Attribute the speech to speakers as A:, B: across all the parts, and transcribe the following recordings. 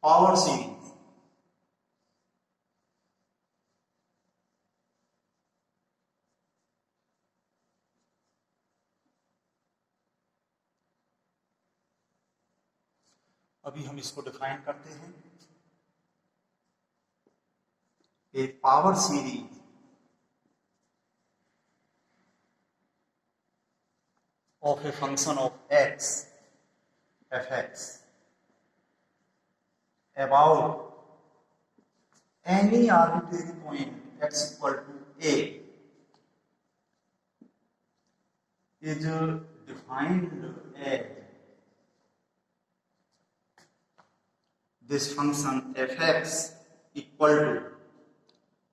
A: Power series अभी हम इसको डिफाइन करते हैं। A power series of a function of x fx about any arbitrary point x equal to a is defined as this function fx equal to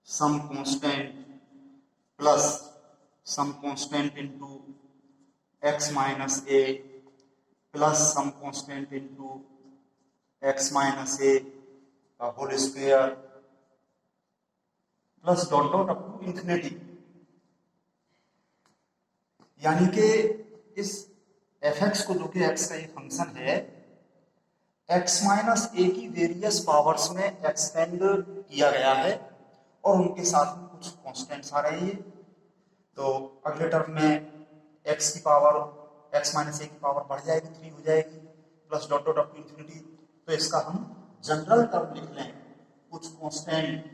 A: some constant plus some constant into x minus a plus some constant into x minus a whole square plus dot dot up to infinity। यानी कि इस fx को, जो कि x का ये function है, x minus ए की वेरियस पावर्स में एक्सपेंड किया गया है और उनके साथ में कुछ कॉन्स्टेंट्स आ रही है। तो अगले टर्म में x की पावर x माइनस ए की पावर बढ़ जाएगी, 3 हो जाएगी, plus dot dot up to infinity. तो इसका हम जनरल टर्म लिख लें, कुछ constant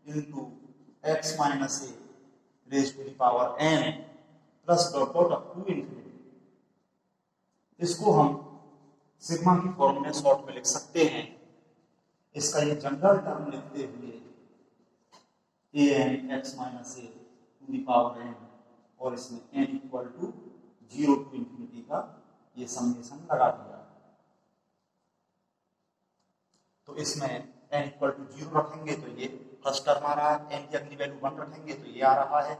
A: into x minus a raise to the power n plus dot dot up to infinity. इसको हम सिग्मा की फॉर्म में शॉर्ट में लिख सकते हैं। इसका ये जनरल टर्म लिखते हुए an x minus a to the power n और इसमें n equal to 0 to infinity का ये समेशन लगा दिया। तो इसमें n इक्वल टू 0 रखेंगे तो ये फर्स्ट टर्म आ रहा है, n की अगली वैल्यू 1 रखेंगे तो ये आ रहा है,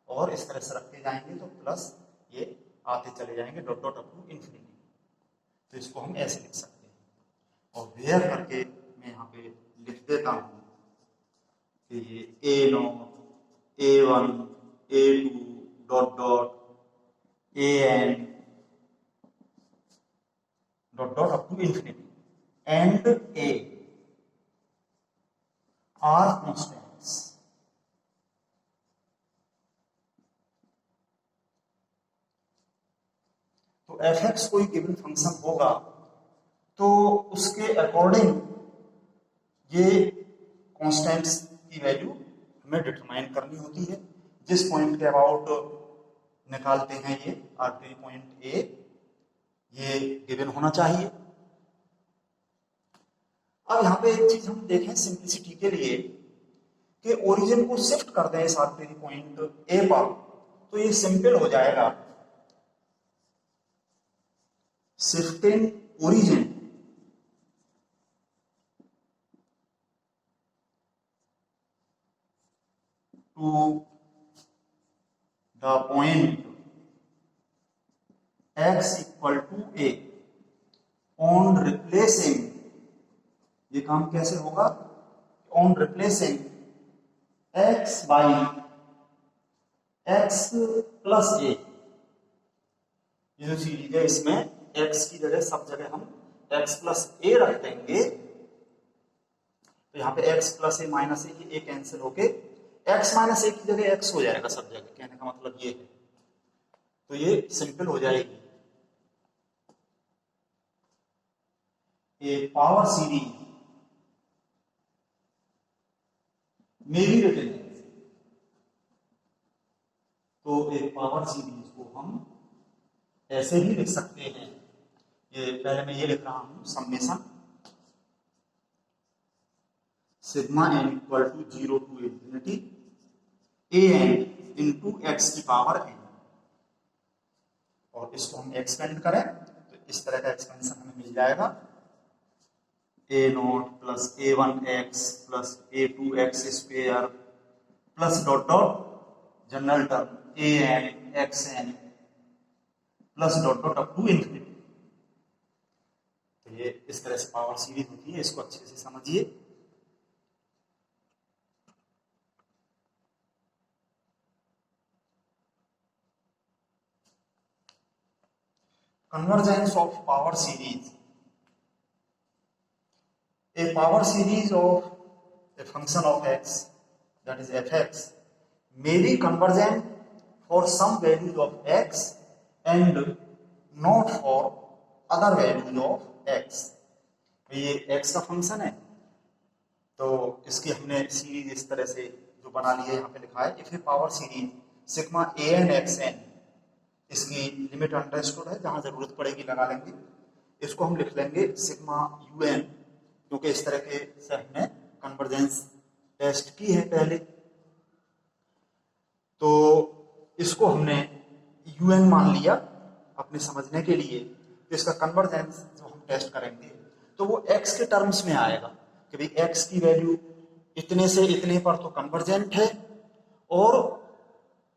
A: और इस तरह से रखते जाएंगे तो प्लस ये आते चले जाएंगे dot dot up to infinity. तो इसको हम ऐसे लिख सकते हैं, और वेयर करके मैं यहाँ पे लिख देता हूँ कि ये a naught a1 a2 dot dot an dot dot up to infinity and a are constants. तो fx कोई गिवन फंक्शन होगा तो उसके अकॉर्डिंग ये कॉन्स्टेंट्स की वैल्यू हमें डिटरमाइन करनी होती है। जिस पॉइंट के अबाउट निकालते हैं ये आर्बिट्रेरी पॉइंट ए, ये गिवन होना चाहिए। अब यहाँ पे एक चीज हम देखें सिंप्लिसिटी के लिए कि ओरिजिन को शिफ्ट कर दें इस आर्बिट्रेरी पॉइंट ए पर, तो ये सिंपल हो जाएगा। Shifting origin to the point x equal to a on replacing, ये काम कैसे होगा, on replacing x by x plus a। ये जो सीरीज है इसमें x की जगह सब जगह हम x प्लस a रख देंगे, तो यहाँ पे x plus a minus a की a कैंसिल होके x माइनस a की जगह x हो जाएगा सब जगह। कहने का मतलब ये है, तो ये सिंपल हो जाएगी। ए पावर सीरीज मेरी रिटर्न, तो एक पावर सीरीज को हम ऐसे भी लिख सकते हैं। ये पहले मैं ये लिख रहा हूं, summation sigma n equal to 0 to infinity an into x की पावर n, और इसको हम एक्सपेंड करें तो इस तरह का एक्सपेंशन हमें मिल जाएगा। a naught plus a1x plus a2x square plus dot dot general term an xn plus dot dot up to infinity. तो ये इस तरह से पावर सीरीज होती है, इसको अच्छे से समझिए। Convergence of power series power series of a function of x, that is fx, may be convergent for some values of x and not for other values of x। ये x का function है, तो इसकी हमने series इस तरह से जो बना ली है, यहाँ पे लिखा है if a power series sigma a n x n, इसकी लिमिट अंडरस्टूड है, जहां जरूरत पड़ेगी लगा लेंगे। इसको हम लिख लेंगे सिग्मा यू एन, क्योंकि इस तरह के से हमने कन्वर्जेंस टेस्ट की है पहले, तो इसको हमने यू एन मान लिया अपने समझने के लिए। तो इसका कन्वर्जेंस जो हम टेस्ट करेंगे तो वो एक्स के टर्म्स में आएगा कि भाई एक्स की वैल्यू इतने से इतने पर तो कन्वर्जेंट है, और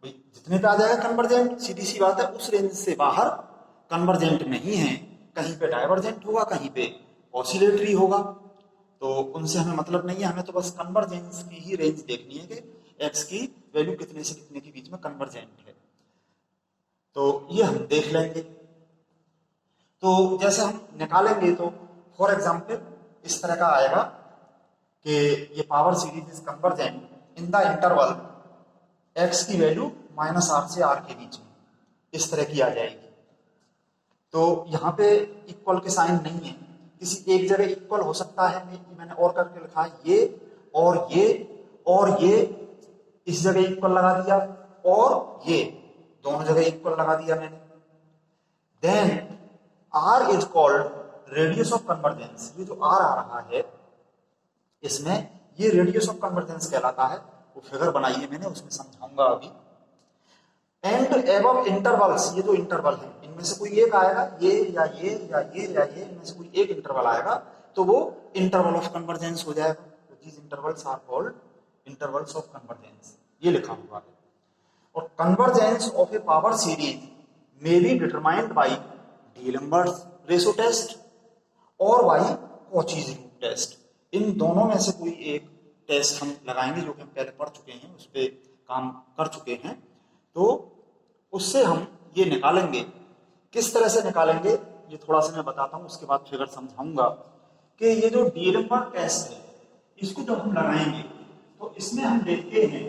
A: भाई जितने पे आ जाएगा कन्वर्जेंट, सीधी सी बात है, उस रेंज से बाहर कन्वर्जेंट नहीं है, कहीं पे डाइवर्जेंट होगा, कहीं पे ऑसिलेटरी होगा, तो उनसे हमें मतलब नहीं है, हमें तो बस कन्वर्जेंस की ही रेंज देखनी है कि एक्स की वैल्यू कितने से कितने के बीच में कन्वर्जेंट है। तो ये हम देख लेंगे। तो जैसे हम निकालेंगे तो फॉर एग्जाम्पल इस तरह का आएगा कि ये power series is convergent in the interval x की वैल्यू -r से r के बीच में, इस तरह की आ जाएगी। तो यहाँ पे इक्वल के साइन नहीं है, किसी एक जगह इक्वल हो सकता है, मैंने और करके लिखा है ये और ये और ये, इस जगह इक्वल लगा दिया, और ये दोनों जगह इक्वल लगा दिया मैंने। Then r is called radius of convergence, ये जो r आ रहा है इसमें ये रेडियस ऑफ कन्वर्जेंस कहलाता है। वो फिगर बनाई है मैंने, उसमें समझाऊंगा अभी। एंड एबव इंटरवल्स, ये जो इंटरवल है इनमें से कोई एक आएगा, ये या ये या ये या ये, इनमें से कोई एक इंटरवल आएगा तो वो इंटरवल ऑफ कन्वर्जेंस हो जाएगा। तो these intervals are called intervals of convergence, ये लिखा हुआ है। और convergence of a power series may be determined by D'Alembert's ratio test और बाई कॉचीज रूट टेस्ट। इन दोनों में से कोई एक टेस्ट हम लगाएंगे, जो कि हम पहले पढ़ चुके हैं, उस पर काम कर चुके हैं, तो उससे हम ये निकालेंगे। किस तरह से निकालेंगे ये थोड़ा सा मैं बताता हूँ, उसके बाद फिगर समझाऊंगा कि ये जो डी-एलेम्बर्ट टेस्ट है इसको जब हम लगाएंगे तो इसमें हम देखते हैं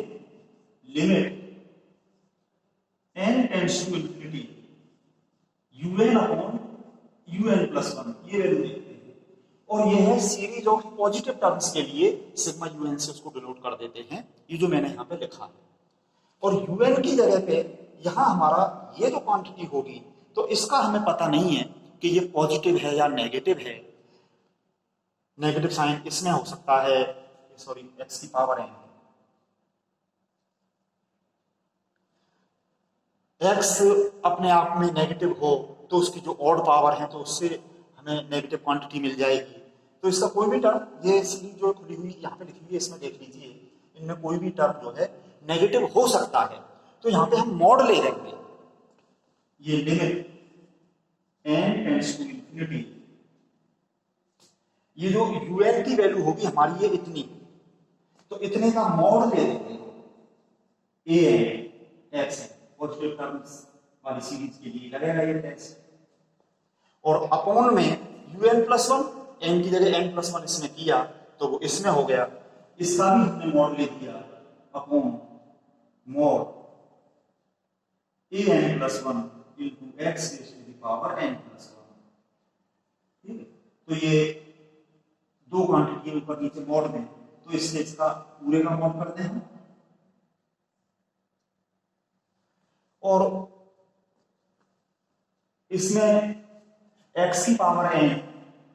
A: limit n tends to infinity un upon un+1, ये वैल्यू देखते हैं। और ये है सीरीज ऑफ पॉजिटिव टर्म्स के लिए सिग्मा un से उसको डिनोट कर देते हैं, ये जो मैंने यहाँ पे लिखा है। और un की जगह पे यहाँ हमारा ये जो क्वांटिटी होगी, तो इसका हमें पता नहीं है कि ये पॉजिटिव है या नेगेटिव है। नेगेटिव साइन इसमें हो सकता है, सॉरी x की पावर n, x अपने आप में नेगेटिव हो तो उसकी जो ऑड पावर है तो उससे हमें नेगेटिव क्वांटिटी मिल जाएगी। तो इसका कोई भी टर्म, ये सीरीज जो खुली हुई यहाँ पे लिखी हुई है इसमें देख लीजिए, इनमें कोई भी टर्म जो है नेगेटिव हो सकता है। तो यहाँ पे हम मॉड ले लेंगे, ये limit n tends to infinity, ये जो un की वैल्यू होगी हमारी ये इतनी, तो इतने का मॉड ले लेंगे an x पॉजिटिव टर्म्स वाली सीरीज के लिए लगेगा ये टेस्ट। और अपॉन में un+1, n की जगह n+1 इसमें किया तो वो इसमें हो गया, इसका भी हमने मॉड ले दिया upon mod an+1 into x raise to the power n+1। ठीक है, तो ये दो क्वांटिटी ऊपर नीचे मॉड में, तो इसलिए इसका पूरे का मॉड करते हैं। और इसमें x की पावर n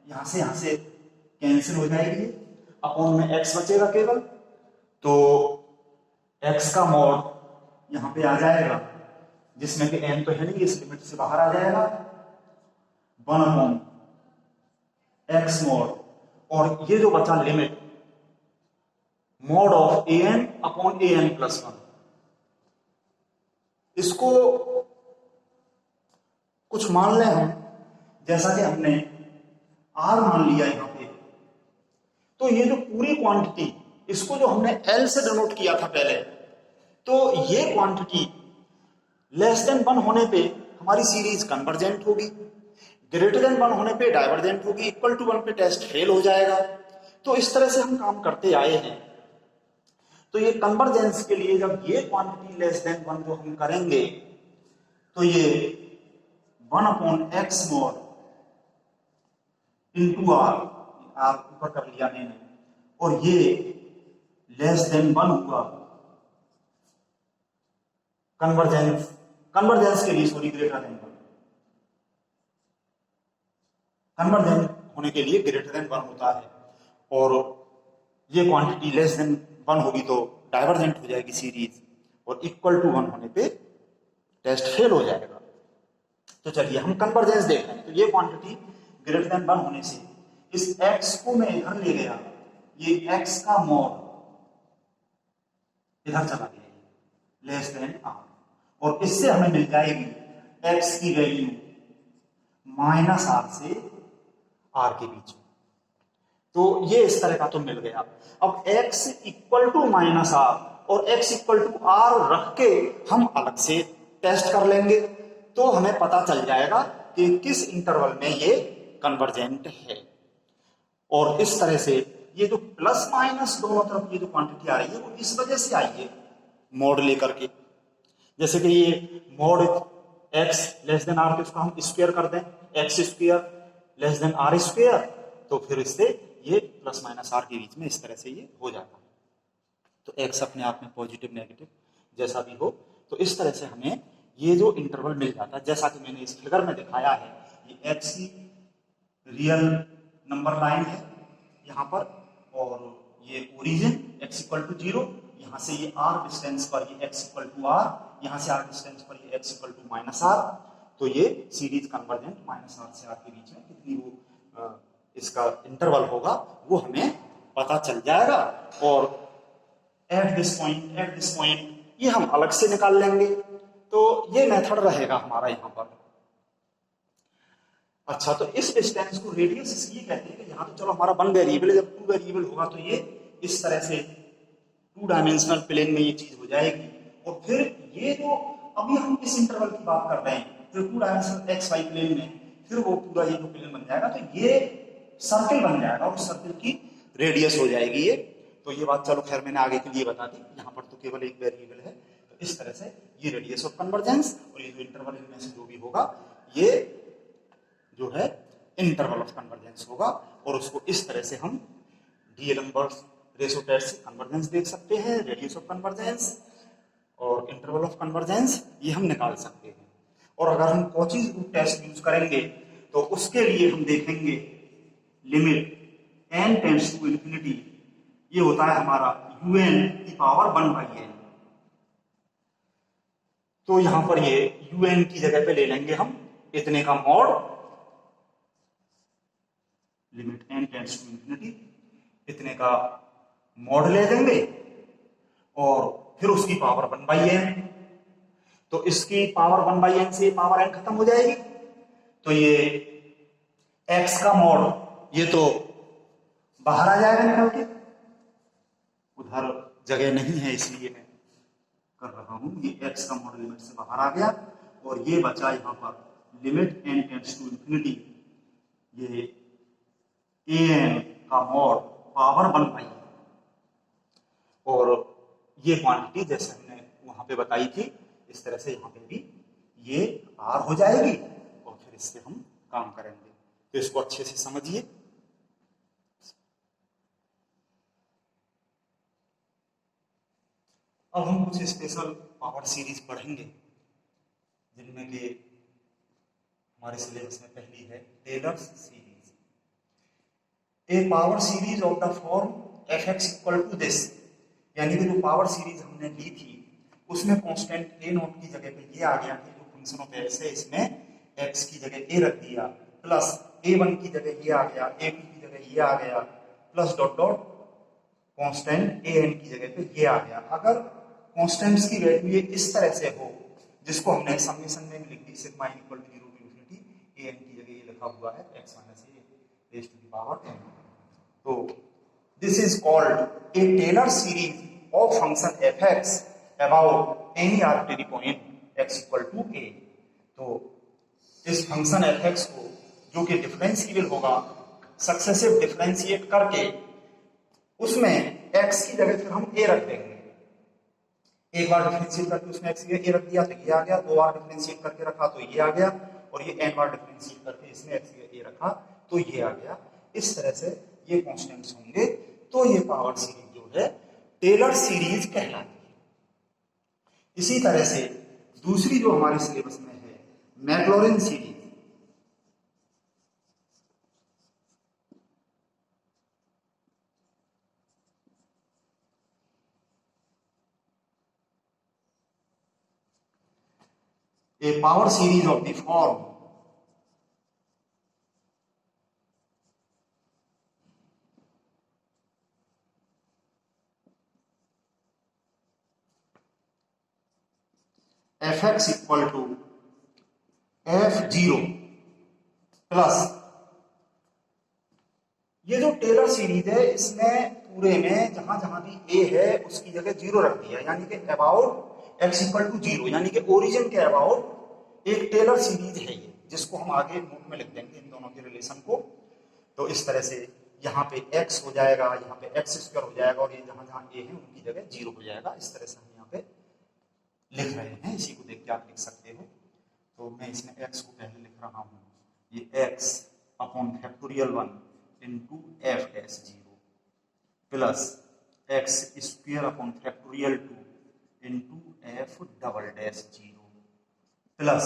A: यहां से कैंसिल हो जाएगी, अपॉन में x बचेगा केवल, तो x का मॉड यहां पे आ जाएगा, जिसमें कि n तो है नहीं, इस लिमिट से बाहर आ जाएगा, 1 अपॉन x मॉड, और ये जो बचा limit mod of an upon an+1, इसको कुछ मान लें हम, जैसा कि हमने r मान लिया यहाँ पे, तो ये जो पूरी क्वांटिटी, इसको जो हमने l से डिनोट किया था पहले, तो ये क्वांटिटी लेस देन 1 होने पे हमारी सीरीज कन्वर्जेंट होगी, ग्रेटर देन 1 होने पे डाइवर्जेंट होगी, इक्वल टू 1 पे टेस्ट फेल हो जाएगा। तो इस तरह से हम काम करते आए हैं। तो ये कन्वर्जेंस के लिए जब ये क्वांटिटी लेस देन 1 जो हम करेंगे तो ये 1/x मॉड इंटू आर ऊपर कर लिया मैंने, और ये लेस देन 1 हुआ कन्वर्जेंस के लिए, सॉरी ग्रेटर देन 1, कन्वर्जेंस होने के लिए ग्रेटर देन 1 होता है, और ये क्वांटिटी लेस देन 1 होगी तो डाइवर्जेंट हो जाएगी सीरीज, और इक्वल टू 1 होने पे टेस्ट फेल हो जाएगा। तो चलिए हम कन्वर्जेंस देख रहे हैं। तो ये क्वांटिटी ग्रेटर देन 1 होने से इस x को मैं इधर ले गया, ये x का मॉड इधर चला गया लेस देन r, और इससे हमें मिल जाएगी x की वैल्यू -r से r के बीच में। तो ये इस तरह का तो मिल गया। अब x इक्वल टू -r और x इक्वल टू r रख के हम अलग से टेस्ट कर लेंगे, तो हमें पता चल जाएगा कि किस इंटरवल में ये कन्वर्जेंट है। और इस तरह से ये जो प्लस माइनस दोनों तरफ ये जो क्वांटिटी आ रही है वो इस वजह से आई है मॉड लेकर के। जैसे कि ये mod x less than r, इसको हम स्क्वायर कर दें, x square less than r square, तो फिर इससे ये प्लस माइनस r के बीच में इस तरह से ये हो जाता है। तो x अपने आप में पॉजिटिव नेगेटिव जैसा भी हो, तो इस तरह से हमें ये जो इंटरवल मिल जाता है। जैसा कि मैंने इस फिगर में दिखाया है, ये x की रियल नंबर लाइन है यहाँ पर, और ये ओरिजिन x इक्वल टू 0, यहाँ से ये r डिस्टेंस पर ये x इक्वल टू r, यहाँ से r डिस्टेंस पर ये x इक्वल टू -r। तो ये सीरीज कन्वर्जेंट -r से r के बीच में कितनी वो इसका इंटरवल होगा वो हमें पता चल जाएगा, और एट दिस पॉइंट ये हम अलग से निकाल लेंगे। तो ये मेथड रहेगा हमारा यहाँ पर। अच्छा, तो इस डिस्टेंस को रेडियस इसलिए कहते हैं कि यहाँ तो चलो हमारा 1 वेरिएबल है, जब 2 वेरिएबल होगा तो ये इस तरह से 2 डायमेंशनल प्लेन में ये चीज हो जाएगी। और फिर ये जो अभी हम इस इंटरवल की बात कर रहे हैं, फिर 2 डायमेंशनल एक्स वाई प्लेन में फिर वो पूरा ये जो प्लेन बन जाएगा, तो ये सर्कल बन जाएगा और सर्कल की रेडियस हो जाएगी ये। तो ये बात चलो खैर मैंने आगे के लिए बता दी, यहाँ पर तो केवल एक वेरिएबल है। तो इस तरह से ये रेडियस ऑफ कन्वर्जेंस, और ये जो इंटरवल इनमें से जो भी होगा ये जो है इंटरवल ऑफ कन्वर्जेंस होगा, और उसको इस तरह से हम डीएलम्बर्ट्स रेशो टेस्ट से कन्वर्जेंस देख सकते हैं, रेडियस ऑफ कन्वर्जेंस और इंटरवल ऑफ कन्वर्जेंस ये हम निकाल सकते हैं। और अगर हम कॉची रूट टेस्ट यूज करेंगे तो उसके लिए हम देखेंगे limit n tends to infinity, ये होता है हमारा un की पावर 1/n। तो यहां पर ये un की जगह पे ले लेंगे हम इतने का mod, limit n tends to infinity, इतने का मॉड ले लेंगे, और फिर उसकी पावर 1/n। तो इसकी पावर 1/n से पावर n खत्म हो जाएगी, तो ये x का मॉड ये तो बाहर आ जाएगा निकल के, उधर जगह नहीं है इसलिए मैं कर रहा हूं। ये x का मॉड लिमिट से बाहर आ गया, और ये बचा यहां पर limit n tends to infinity, ये an का मॉड पावर 1/n। और ये क्वांटिटी जैसे हमने वहां पे बताई थी, इस तरह से यहाँ पे भी ये r हो जाएगी, और फिर इससे हम काम करेंगे। तो इसको अच्छे से समझिए। अब हम कुछ स्पेशल पावर सीरीज पढ़ेंगे, जिनमें के हमारे सिलेबस में पहली है Taylor's series. A power series of the form fx equal to this, यानी कि जो पावर सीरीज हमने ली थी उसमें कांस्टेंट a नॉट की जगह पे ये आ गया कि जो फंक्शन ऑफ x है इसमें x की जगह a रख दिया, प्लस a1 की जगह ये आ गया, a2 की जगह ये आ गया, plus dot dot constant an की जगह पे ये आ गया। अगर कांस्टेंट्स की वैल्यू ये इस तरह से हो, जिसको हमने समेशन में लिख दी sigma equal to 0 to infinity, an की जगह ये लिखा हुआ है x minus a raise to the power n। तो this is called a Taylor series of function fx about any arbitrary point x equal to a। तो इस function fx को जो कि डिफरेंशिएबल होगा, सक्सेसिव डिफरेंशिएट करके उसमें x की जगह फिर हम a रख देंगे। एक बार डिफरेंशिएट करके उसमें x की जगह a रख दिया तो ये आ गया, दो बार डिफरेंशिएट करके रखा तो ये आ गया, और ये n बार डिफरेंशिएट करके इसमें x की जगह a रखा तो ये आ गया। इस तरह से ये कांस्टेंट्स होंगे, तो ये पावर सीरीज जो है टेलर सीरीज कहलाती है। इसी तरह से दूसरी जो हमारे सिलेबस में है Maclaurin series, a power series of the form fx equal to f0 plus, ये जो टेलर सीरीज है इसमें पूरे में जहां जहां भी a है उसकी जगह 0 रख दिया, यानी कि अबाउट x इक्वल टू 0, यानी कि ओरिजिन के अबाउट एक टेलर सीरीज है ये, जिसको हम आगे नोट में लिख देंगे इन दोनों के रिलेशन को। तो इस तरह से यहाँ पे x हो जाएगा, यहाँ पे x स्क्वायर हो जाएगा, और ये जहां जहां a है उनकी जगह 0 हो जाएगा। इस तरह से हम यहाँ पे लिख रहे हैं, इसी को देख के आप लिख सकते हो। तो मैं इसमें x को पहले लिख रहा हूँ, ये x upon factorial 1 into f dash 0 plus x square upon factorial 2 into f double dash 0 plus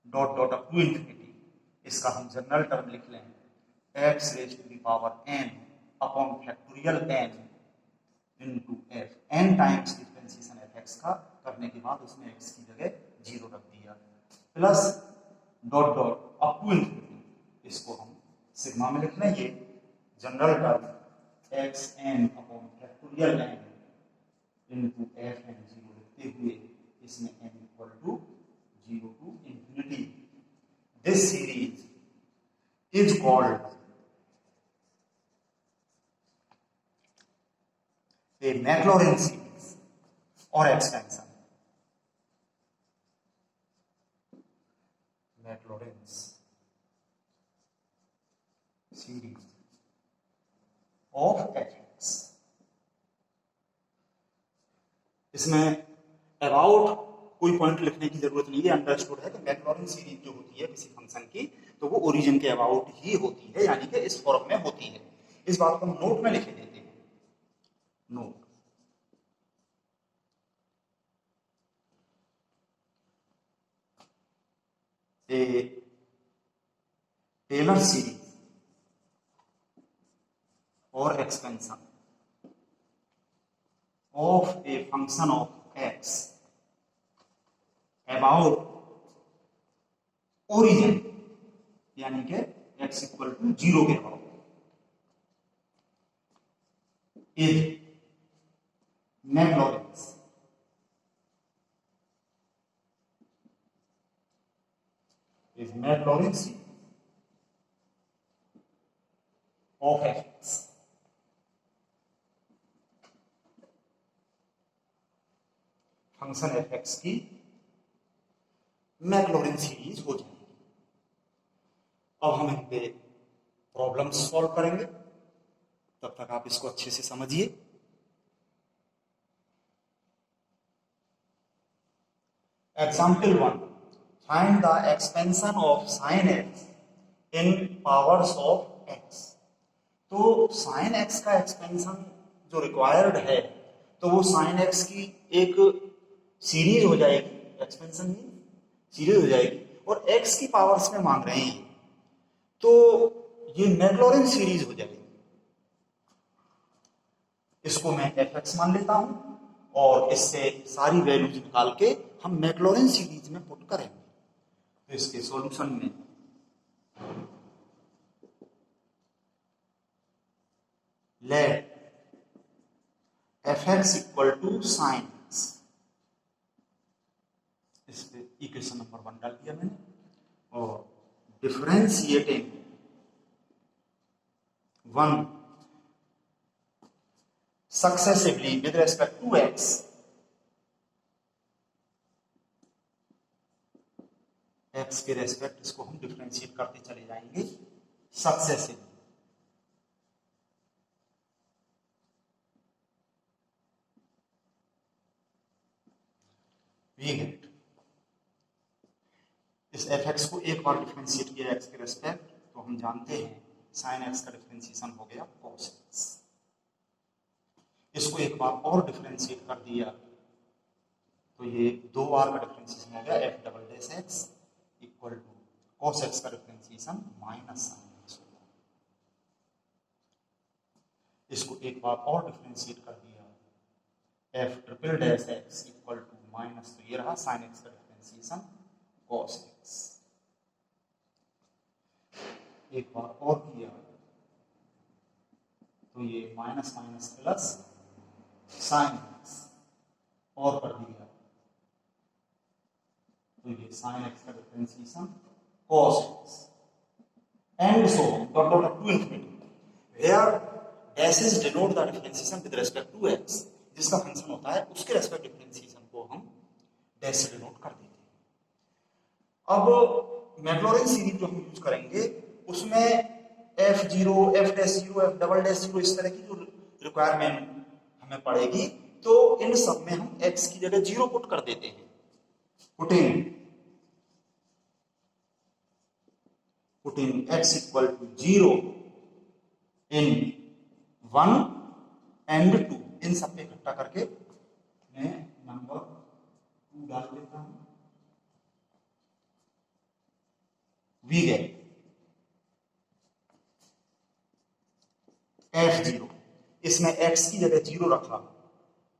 A: dot dot up to infinity, इसका हम जनरल टर्म लिख लें x raise to the power n upon factorial n into f, n times differentiation f x का करने के बाद उसमें x की जगह 0 रख दिया, plus dot dot up to infinity, इसको हम सिग्मा में लिख लेंगे general term x n upon factorial n into f n 0 लिखते हुए इसमें n equal to 0 to infinity. This series is called a Maclaurin series or expansion. Maclaurin's series of fx। इसमें about कोई पॉइंट लिखने की जरूरत नहीं है, अंडरस्टूड है कि मैक्लॉरिन सीरीज जो होती है किसी फंक्शन की तो वो ओरिजिन के अबाउट ही होती है, यानी कि इस फॉर्म में होती है। इस बात को हम नोट में लिख देते हैं, note a Taylor series or expansion of a function of x about origin, यानी कि x इक्वल टू 0 के about, is Maclaurin's series of fx। Function fx की मैक्लॉरिन सीरीज हो जाएगी। अब हम इन पे प्रॉब्लम्स सॉल्व करेंगे, तब तक आप इसको अच्छे से समझिए। Example 1, find the expansion of sine x in powers of x. तो साइन एक्स का एक्सपेंशन जो रिक्वायर्ड है तो वो साइन एक्स की एक सीरीज हो जाएगी, एक्सपेंशन में सीरीज हो जाएगी, और एक्स की पावर्स में मांग रहे हैं तो ये मैक्लॉरिन सीरीज हो जाएगी। इसको मैं एफ एक्स मान लेता हूं और इससे सारी वैल्यूज निकाल के हम मैक्लॉरिन सीरीज में पुट करेंगे। तो इसके सॉल्यूशन में let f x equal to sine x, इस पे इक्वेशन नंबर 1 डाल दिया मैंने, और differentiating 1 successively with respect to x, x के रेस्पेक्ट इसको हम डिफरेंशिएट करते चले जाएंगे सक्सेसिवली। इस एफ एक्स को एक बार डिफरेंशिएट किया एक्स के रेस्पेक्ट तो हम जानते हैं साइन एक्स का डिफरेंशिएशन हो गया कॉस एक्स। इसको एक बार और डिफरेंशिएट कर दिया तो ये दो बार का डिफरेंशिएशन हो गया f double dash x equal to cos x का डिफरेंशिएशन माइनस साइन एक्स होगा। इसको एक बार और डिफरेंशिएट कर दिया f triple dash x equal to minus, तो ये रहा साइन एक्स का डिफरेंशिएशन कॉस एक्स। एक बार और किया तो ये minus minus plus sine x और कर दिया तो ये साइन एक्स का differentiation cos x and so dot dot up to infinity where dashes denote the differentiation with respect to x. जिसका फंक्शन होता है उसके रेस्पेक्ट डिफरेंशिएशन को हम डैश से डिनोट कर देते हैं। अब मैक्लॉरिन सीरीज जो हम यूज करेंगे उसमें F zero, F dash zero, F double dash zero इस तरह की जो रिक्वायरमेंट हमें पड़ेगी तो इन सब में हम एक्स की जगह जीरो पुट कर देते हैं। Putting x equal to zero in 1 and 2, इन सब पे इकट्ठा करके मैं नंबर 2 डाल देता हूं। वी गेट एफ जीरो, इसमें एक्स की जगह जीरो रखा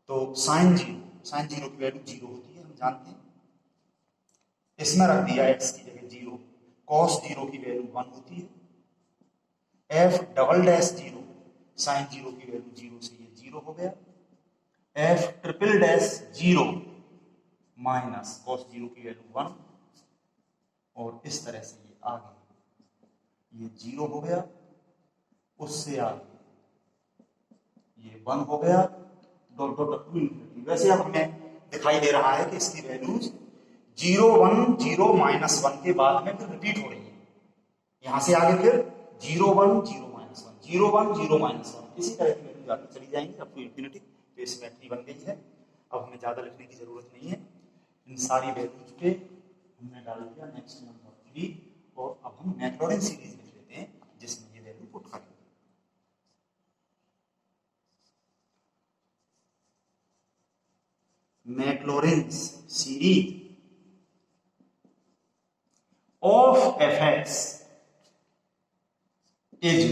A: तो साइन जीरो की वैल्यू जीरो होती है हम जानते हैं। इसमें रख दिया एक्स की जगह जीरो, कॉस जीरो की वैल्यू 1 होती है। F double dash zero, sine zero की वैल्यू जीरो से ये जीरो हो गया। F triple dash zero minus cos zero की वैल्यू 1 और इस तरह से ये आगे ये जीरो हो गया, उससे आगे ये 1 हो गया dot dot up to infinity. वैसे अब हमें दिखाई दे रहा है कि इसकी वैल्यूज 0 1 0 माइनस 1 के बाद में फिर रिपीट हो रही है। यहां से आगे फिर 0 1 0 माइनस 1 0 1 0 माइनस 1 इसी तरह की वैल्यूज आगे चली जाएंगी अप टू इंफिनिटी। तो सिमेट्री बन गई है। अब हमें ज्यादा लिखने की जरूरत नहीं है, इन सारी वैल्यूज पे हमने डाल दिया नेक्स्ट नंबर 3 और अब हम मैक्लॉरिन सीरीज लिख लेते हैं जिसमें ये वैल्यू पुट करेंगे। Maclaurin series of fx is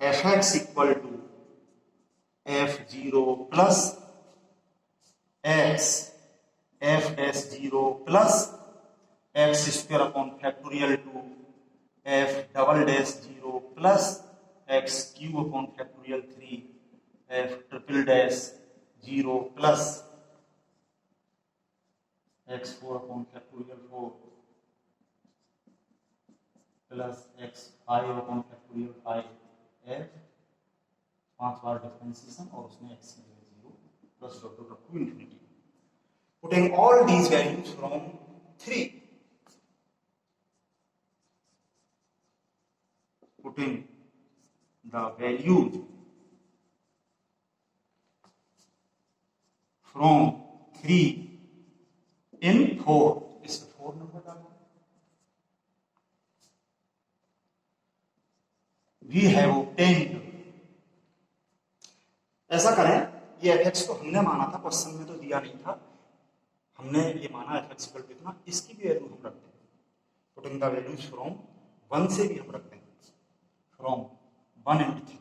A: fx equal to f0 plus x f dash 0 plus x square upon factorial to f double dash 0 plus x cube upon factorial 3 f triple dash 0 plus x4 upon factorial 4 plus x5 upon factorial 5 f 5 bar differentiation और उसमें x की जगह 0 plus dot dot up to infinity. Putting all these values from 3, putting the values from 3 in 4, इस 4 number डालो। We have obtained, ऐसा करें ये F को हमने माना था, क्वेश्चन में तो दिया नहीं था, हमने ये माना एफ एक्स इक्वल टू इतना, इसकी भी वैल्यू हम रखते हैं। पुटिंग द वैल्यूज फ्रॉम 1 से भी हम रखते हैं, फ्रॉम 1 and 3।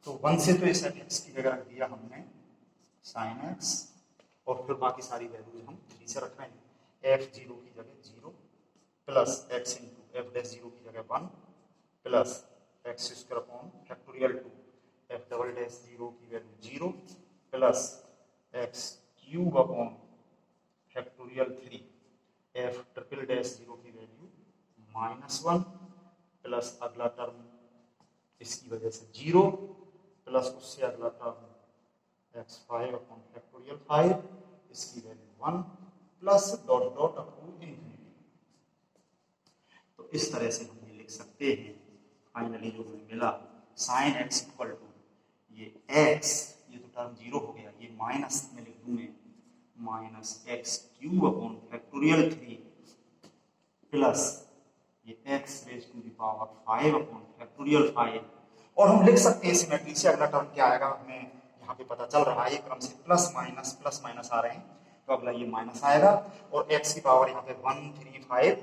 A: तो 1 से तो इस एफ एक्स की जगह रख दिया हमने साइन एक्स और फिर बाकी सारी वैल्यूज हम 3 से रख रहे हैं। एफ जीरो की जगह 0 plus x into f dash 0 की जगह 1 plus x square upon factorial 2 F double dash 0 की value 0 plus x cube upon factorial 3 F triple dash 0 की वैल्यू -1 प्लस अगला टर्म इसकी वजह से 0 प्लस उससे अगला टर्म x5 अपॉन फैक्टोरियल 5 इसकी value 1 plus dot dot up to infinity. तो इस तरह से हम ये लिख सकते हैं। फाइनली जो हमें मिला साइन एक्स इक्वल टू ये x, ये तो टर्म जीरो हो गया, ये माइनस में लिख दूं मैं, minus x cube upon factorial 3 plus ये x raise to the power 5 upon factorial 5। और हम लिख सकते हैं सिमेट्री से, अगला टर्म क्या आएगा हमें यहाँ पे पता चल रहा है, ये क्रम से प्लस माइनस आ रहे हैं, तो अगला ये माइनस आएगा और x की पावर यहाँ पे 1 3 5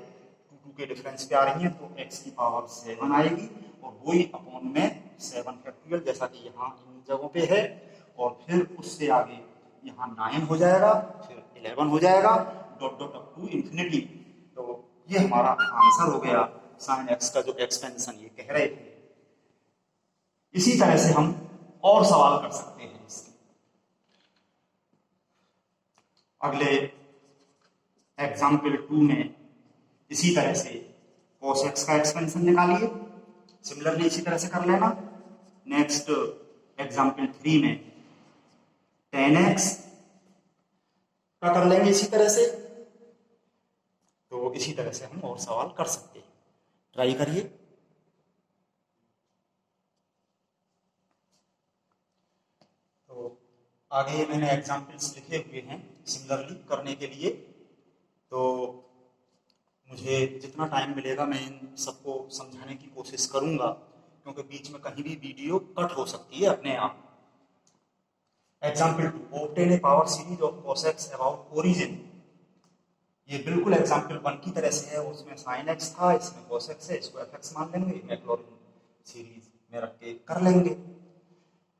A: 2 के डिफरेंस पे आ रही है, तो x की पावर 7 आएगी और वही अपॉन में 7 फैक्टोरियल जैसा कि यहाँ इन जगहों पे है, और फिर उससे आगे यहाँ 9 हो जाएगा, फिर 11 हो जाएगा, dot dot up to infinity. तो ये हमारा आंसर हो गया साइन एक्स का जो एक्सपेंशन ये कह रहे थे। इसी तरह से हम और सवाल कर सकते हैं इसके। अगले एग्जाम्पल 2 में इसी तरह से cos x का एक्सपेंशन निकालिए, सिमिलरली इसी तरह से कर लेना। नेक्स्ट एग्जाम्पल 3 में tan x का कर लेंगे इसी तरह से। तो इसी तरह से हम और सवाल कर सकते हैं, ट्राई करिए। तो आगे मैंने एग्जाम्पल्स लिखे हुए हैं सिमिलरली करने के लिए, तो मुझे जितना टाइम मिलेगा मैं इन सबको समझाने की कोशिश करूंगा, क्योंकि बीच में कहीं भी वीडियो कट हो सकती है अपने आप। Example 2, obtain a power series of cos x about origin. ये बिल्कुल एग्जाम्पल 1 की तरह से है, उसमें sin x था, इसमें cos x है, इसको fx मान लेंगे, मैक्लॉरिन सीरीज में रख के कर लेंगे।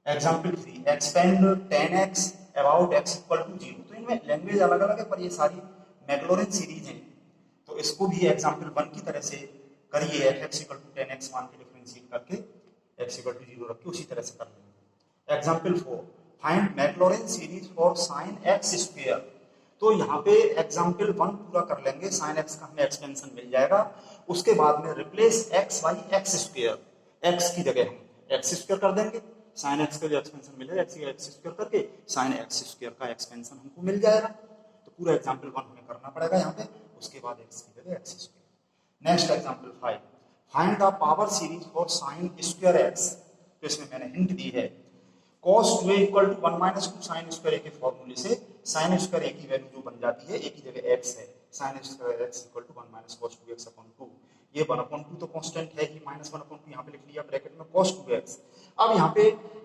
A: Example 3, expand tan x about x equal to 0। तो इनमें लैंग्वेज अलग अलग है पर ये सारी मैक्लॉरिन सीरीज हैं, तो इसको भी एग्जाम्पल 1 की तरह से करिए, fx equal to tan x मान के डिफरेंशिएट करके x इक्वल टू 0 रख के उसी तरह से कर लेंगे। Example 4, find Maclaurin series for sin x square. तो यहाँ पे एग्जाम्पल 1 पूरा कर लेंगे, sin x का हमें एक्सपेंशन मिल जाएगा, उसके बाद में replace x by x square, x की जगह हम x स्क्वायर कर देंगे, sin x का जो एक्सपेंशन मिलेगा x स्क्वायर करके sin x स्क्वायर का एक्सपेंशन हमको मिल जाएगा। तो पूरा एग्जाम्पल 1 हमें करना पड़ेगा यहाँ पे, उसके बाद x की जगह x square. Next example 5, find the power series for sin square x। तो इसमें मैंने हिंट दी है, cos 2a equal to 1 minus 2 sin square a के फॉर्मूले से sin स्क्वायर a की वैल्यू जो बन जाती है, a की जगह x है, sin square x equal to 1 minus cos 2x upon 2। ये 1 अपॉन 2 तो कांस्टेंट है ही, माइनस 1 अपॉन 2 यहाँ पे लिख लिया ब्रैकेट में cos 2x। अब यहाँ पे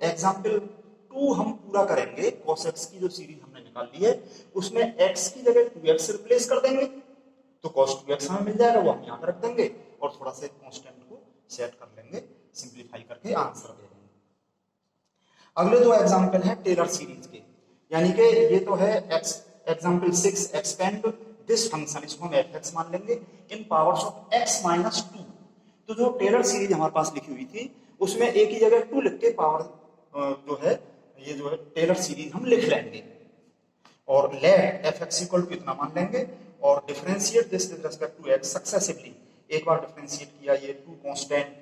A: एग्जाम्पल 2 हम पूरा करेंगे, cos x की जो सीरीज हमने निकाल ली है उसमें x की जगह 2x रिप्लेस कर देंगे, तो cos 2x हमें मिल जाएगा, वो हम यहाँ पे रख देंगे और थोड़ा सा कांस्टेंट को सेट कर लेंगे, सिंप्लीफाई करके आंसर दे देंगे। अगले दो एग्जाम्पल है टेलर सीरीज के, यानी कि ये तो है एग्जाम्पल 6, एक्सपेंड दिस फंक्शन, इसको हम fx मान लेंगे इन पावर्स ऑफ x माइनस 2। तो जो टेलर सीरीज हमारे पास लिखी हुई थी उसमें a की जगह 2 लिख के पावर जो है ये जो है टेलर सीरीज हम लिख लेंगे, और लेट fx इक्वल टू इतना मान लेंगे और differentiate this with respect to x successively. एक बार डिफरेंशिएट किया ये 2 कांस्टेंट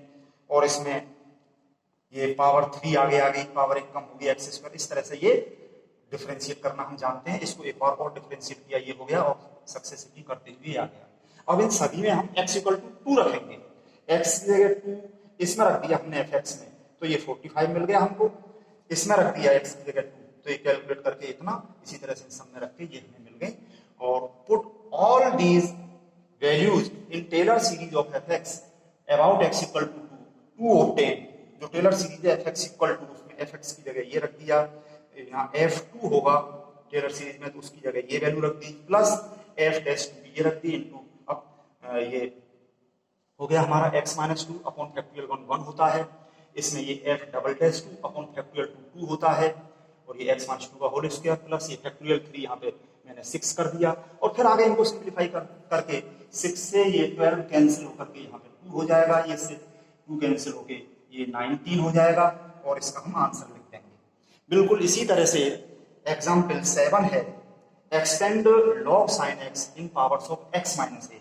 A: और इसमें ये पावर 3 आगे आ गई, पावर 1 कम हो गई x स्क्वायर, इस तरह से ये डिफरेंशिएट करना हम जानते हैं। इसको एक बार और डिफरेंशिएट किया, ये हो गया और सक्सेसिवली करते हुए आ गया। अब इन सभी में हम x इक्वल टू 2 रखेंगे, x की जगह 2 इसमें रख दिया हमने fx में, तो ये 45 मिल गया हमको, इसमें रख दिया x की जगह 2, तो ये कैलकुलेट करके इतना, इसी तरह से सब में रख के ये हमें मिल गई। और put all these values in Taylor series of fx about x equal to 2 obtain. जो टेलर सीरीज है fx इक्वल टू, उसमें fx की जगह ये रख दिया, यहाँ f2 होगा टेलर सीरीज में तो उसकी जगह ये वैल्यू रख दी, प्लस f डैश 2 ये रख दी इनटू, अब ये हो गया हमारा x माइनस 2 अपॉन फैक्टोरियल 1 होता है, इसमें ये f double dash 2 upon factorial 2 होता है, और ये x माइनस 2 का होल स्क्वायर प्लस ये फैक्टोरियल 3 यहाँ पे मैंने 6 कर दिया, और फिर आगे इनको सिंप्लीफाई करके 6 से ये 12 कैंसिल होकर के यहाँ पे 2 हो जाएगा, ये से 2 कैंसिल होके ये 19 हो जाएगा, और इसका हम आंसर लिख देंगे। बिल्कुल इसी तरह से एग्जाम्पल 7 है, extend log sign x in powers of x minus a।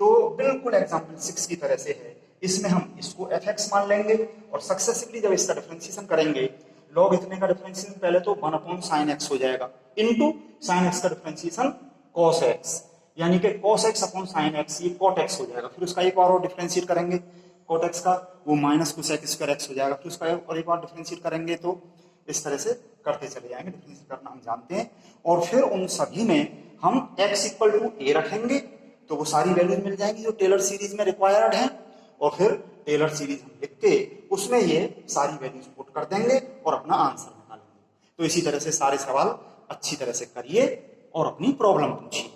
A: तो बिल्कुल एग्जाम्पल 6 की तरह से है, इसमें हम इसको fx मान लेंगे और सक्सेसिवली जब इसका डिफरेंशिएशन करेंगे, लॉग इतने का डिफरेंशिएशन पहले तो 1 अपॉन साइन x हो जाएगा इनटू साइन x का डिफरेंशिएशन cos x, यानी कि cos x upon sine x ये cot x हो जाएगा। फिर उसका एक बार और डिफरेंशिएट करेंगे cot x का, वो माइनस कुछ एक्स स्क्वायर एक्स हो जाएगा, फिर उसका और एक बार डिफरेंशिएट करेंगे तो इस तरह से करते चले जाएंगे। डिफरेंशिएट करना हम जानते हैं। और फिर उन सभी में हम x इक्वल टू a रखेंगे तो वो सारी वैल्यूज मिल जाएंगी जो टेलर सीरीज में रिक्वायर्ड है, और फिर टेलर सीरीज हम लिख के उसमें ये सारी वैल्यूज पुट कर देंगे और अपना आंसर निकालेंगे। तो इसी तरह से सारे सवाल अच्छी तरह से करिए और अपनी प्रॉब्लम पूछिए।